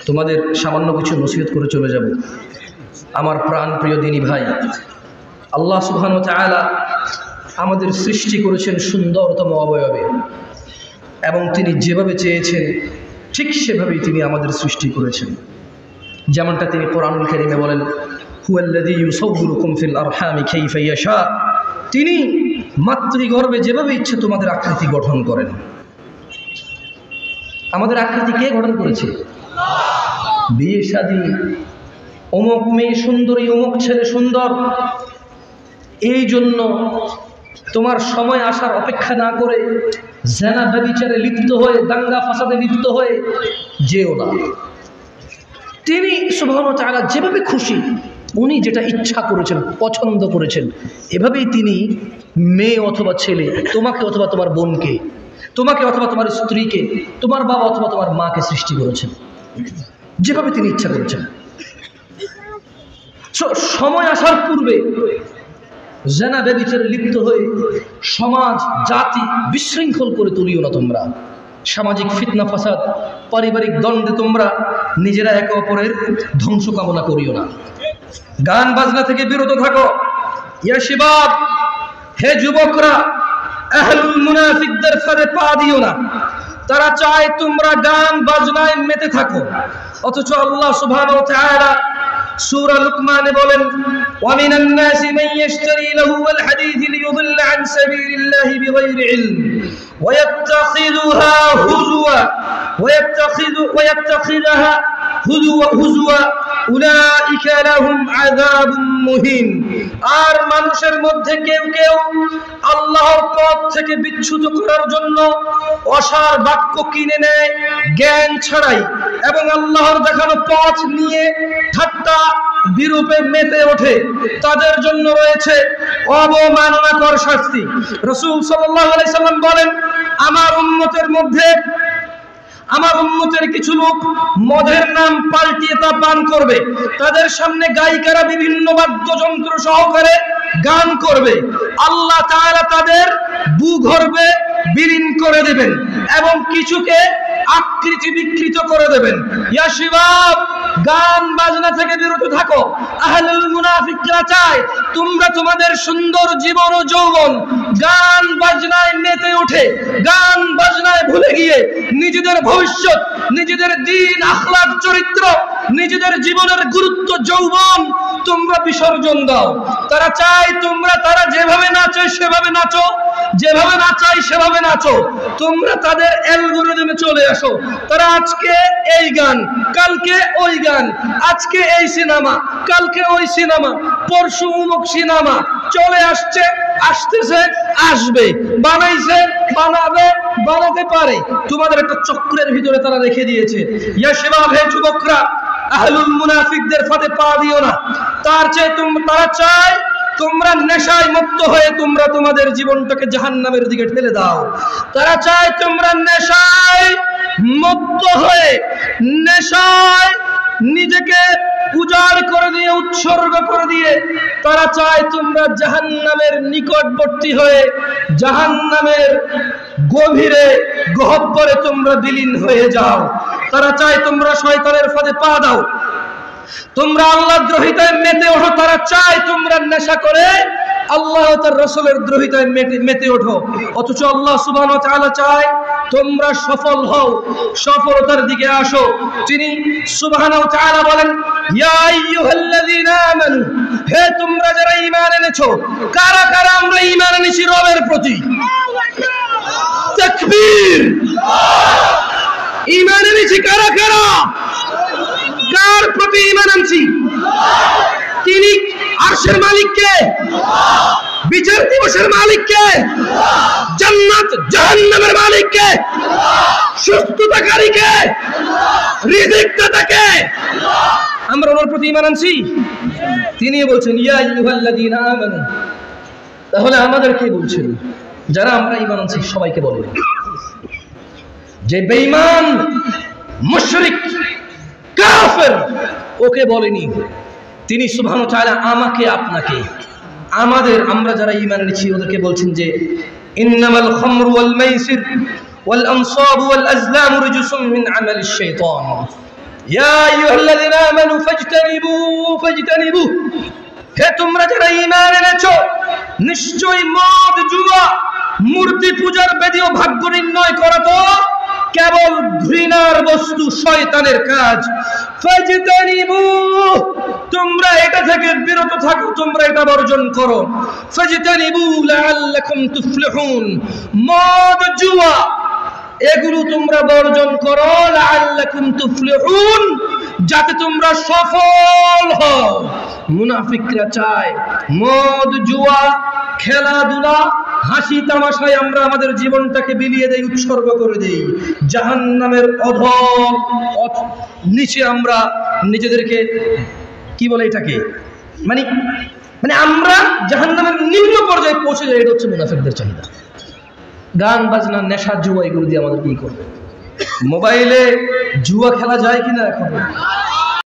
তোমাদের সামান্য কিছু নসিহত করে চলে যাব। আমার প্রাণ প্রিয় দিনী ভাই, আল্লাহ সুবহানাহু ওয়া তাআলা আমাদের সৃষ্টি করেছেন সুন্দরতম অবয়বে, এবং তিনি যেভাবে চেয়েছেন ঠিক সেভাবেই তিনি আমাদের সৃষ্টি করেছেন। যেমনটা তিনি কোরআনুল কারীমে বলেন, হুয়াল্লাযী ইউসাউবিরুকুম ফিল আরহামি কাইফা ইয়াশা, তিনি মাতৃগর্ভে যেভাবে ইচ্ছে তোমাদের আকৃতি গঠন করেন। আমাদের আকৃতি কে গঠন করেছে? বিয়ে শাদী, অমুক মেয়ে সুন্দরী, অমুক ছেলে সুন্দর, এই জন্য তোমার সময় আসার অপেক্ষা না করে জেনা ব্যভিচারে লিপ্ত হয়ে, দাঙ্গা ফাসাদে লিপ্ত হয়ে যেও না। তিনি সুবহানাহু ওয়া তাআলা যেভাবে খুশি, উনি যেটা ইচ্ছা করেছেন, পছন্দ করেছেন, এভাবেই তিনি মেয়ে অথবা ছেলে, তোমাকে অথবা তোমার বোনকে, তোমাকে অথবা তোমার স্ত্রীকে, তোমার বাবা অথবা তোমার মাকে সৃষ্টি করেছেন যেভাবে তিনি ইচ্ছা করেছেন। সময় আসার পূর্বে জেনা ব্যভিচারে লিপ্ত হয়ে সমাজ জাতি বিশৃঙ্খল করে তুলিও না তোমরা। সামাজিক ফিতনা ফাসাদ, পারিবারিক দ্বন্দ্বে তোমরা নিজেরা একে অপরের ধ্বংস কামনা করিও না। গান বাজনা থেকে বিরত থাকো। ইয়া শিবাব, হে যুবকরা, আহলুল মুনাফিকদের ফাঁদে পা দিও না। তারা চায় তোমরা গান বাজনায় মেতে থাকো, অথচ আল্লাহ সুবহানাহু ওয়া তাআলা সূরা লুকমানে বলেন, ওয়া মিনান নাসি মান ইয়াশতারি লাহুল হাদীথ লিয়ুদিল্লা আন সাবিলিল্লাহি বিগাইরি ইলম ওয়া ইয়াত্তাখিযুহা হুজুয়া ওয়া ইয়াত্তাখিযুহা হুজুয়া উলাইকা লাহুম আযাবুম মুহিন। আর মানুষের মধ্যে কেউ কেউ আল্লাহর পথ থেকে বিচ্যুত করার জন্য অসার বাক্য কিনে নেয় জ্ঞান ছাড়াই, এবং আল্লাহর দেখানো পথ নিয়ে ঠাট্টা বিরূপে মেতে ওঠে। তাদের জন্য রয়েছে অবমাননাকর শাস্তি। রাসূল সাল্লাল্লাহু আলাইহি সাল্লাম বলেন, আমার উম্মতের কিছু লোক মদের নাম পাল্টিয়ে তা পান করবে। তাদের সামনে গায়িকারা বিভিন্ন বাদ্যযন্ত্র সহকারে গান করবে। আল্লাহ তাআলা তাদের ভূগর্ভে বিলীন করে দেবেন এবং কিছুকে আকৃতি বিকৃত করে দেবেন। ইয়া শিবাব, গান বাজনা থেকে বিরত থাকো। আহলুল মুনাফিকরা চায় তোমরা তোমাদের সুন্দর জীবন ও যৌবন গান বাজনায় মেতে ওঠে, গান বাজনায় ভুলে গিয়ে নিজেদের ভবিষ্যৎ, নিজেদের দ্বীন, আখলাক, চরিত্র, নিজেদের জীবনের গুরুত্ব, যৌবন তোমরা বিসর্জন দাও। তারা চায় তোমরা, তারা যেভাবে নাচে সেভাবে নাচো, যেভাবে নাচাই সেভাবে নাচো। তোমরা তাদের অ্যালগরিদমে চলে আসো। তারা আজকে এই গান, কালকে ওই গান, আজকে এই সিনেমা, কালকে ওই সিনেমা, পরশু অমুক সিনেমা চলে আসছে, আসতেছে, আসবে, বানাইছে, বানাবে, বানাতে পারে। তোমাদের একটা চক্রের ভিতরে তারা রেখে দিয়েছে। ইয়া শিবাব, হে যুবকরা, আহলুল মুনাফিকদের ফাঁদে পা দিও না। তারা চায় তোমরা নেশায় মত্ত হয়ে তোমরা তোমাদের জীবনটাকে জাহান্নামের দিকে ঠেলে দাও। তারা চায় তোমরা নেশায় মত্ত হয়ে, নেশায় নিজেকে উজাড় করে দিয়ে, উৎসর্গ করে দিয়ে তারা চায় তোমরা জাহান্নামের নিকটবর্তী হয়ে, জাহান্নামের গভীরে গহ্বরে তোমরা বিলীন হয়ে যাও। তারা চায় তোমরা শয়তানের ফাঁদে পা দাও, তোমরা আল্লাহ দ্রোহিতায় মেতে ওঠো। তারা চায় তোমরা নেশা করে আল্লাহ ও তার রাসূলের দ্রোহিতায় মেতে ওঠো। অথচ আল্লাহ সুবহানাহু ওয়া তাআলা চায় তোমরা সফল হও, সফলতার দিকে আসো। তিনি সুবহানাহু ওয়া তাআলা বলেন, ইয়া আইয়ুহাল্লাযীনা আমানু, হে তোমরা যারা ঈমান এনেছো। কারা কারা আমরা ঈমান এনেছি রবের প্রতি? তাকবীর! ঈমান এনেছি কারা কারা? কার প্রতি ঈমান আনছি? তিনি আরশের মালিক কে? বিচার দিবসের মালিক কে? জান্নাত জাহান্নামের মালিক কে? সুস্থতাকারী কে? রিজিক দাতা কে? আমরা ওনার প্রতি ঈমান আনছি। তিনি বলছেন, ইয়া আইয়ুহাল্লাযীনা আমানু। তাহলে আমাদের কে বলছেন? যারা আমরা ঈমান আনছি সবাইকে বলেন। যে বেঈমান, মুশরিক, কাফের, ওকে বলেনি। তিনি সুবহানাহু ওয়া তাআলা আমাকে, আপনাকে, আমাদের, আমরা যারা ঈমান এনেছি ওদেরকে বলছেন যে ইন্নামাল খামরু ওয়াল মাইসির ওয়াল আনসাব ওয়াল আজলাম রিজসুম মিন আমালিশ শাইতান ইয়া আইয়ুহাল্লাযীনা আমানু ফাজতানিবু হে তোমরা যারা ঈমান এনেছো নিশ্চয়ই মদ জুয়া মূর্তি পূজার বেদী ও ভাগ্য নির্ণয় করা তো কেবল ঘৃণার বস্তু, শয়তানের কাজ। ফাজতানিবু তোমরা এটা থেকে বিরত থাকো, তোমরা এটা বর্জন করো। ফাজতানিবু লাআল্লাকুম তুফলিহুন মদ জুয়া এগুলো তোমরা বর্জন করো, লাআল্লাকুম তুফলিহুন যাতে তোমরা সফল হও। মুনাফিকরা চায় মদ জুয়া খেলাধুলা হাসি তামাশায় আমরা আমাদের জীবনটাকে বিলিয়ে দেই, উৎসর্গ করে দেই। জাহান্নামের অধম নিচে আমরা নিজেদেরকে কি বলে এটাকে মানে আমরা জাহান্নামের নিম্ন পর্যায়ে পৌঁছে যাই। এটা হচ্ছে মুনাফিকদের চাহিদা। গান বাজনা নেশা জুয়া এগুলো দিয়ে আমাদের কি করবে? মোবাইলে জুয়া খেলা যায় কিনা এখন?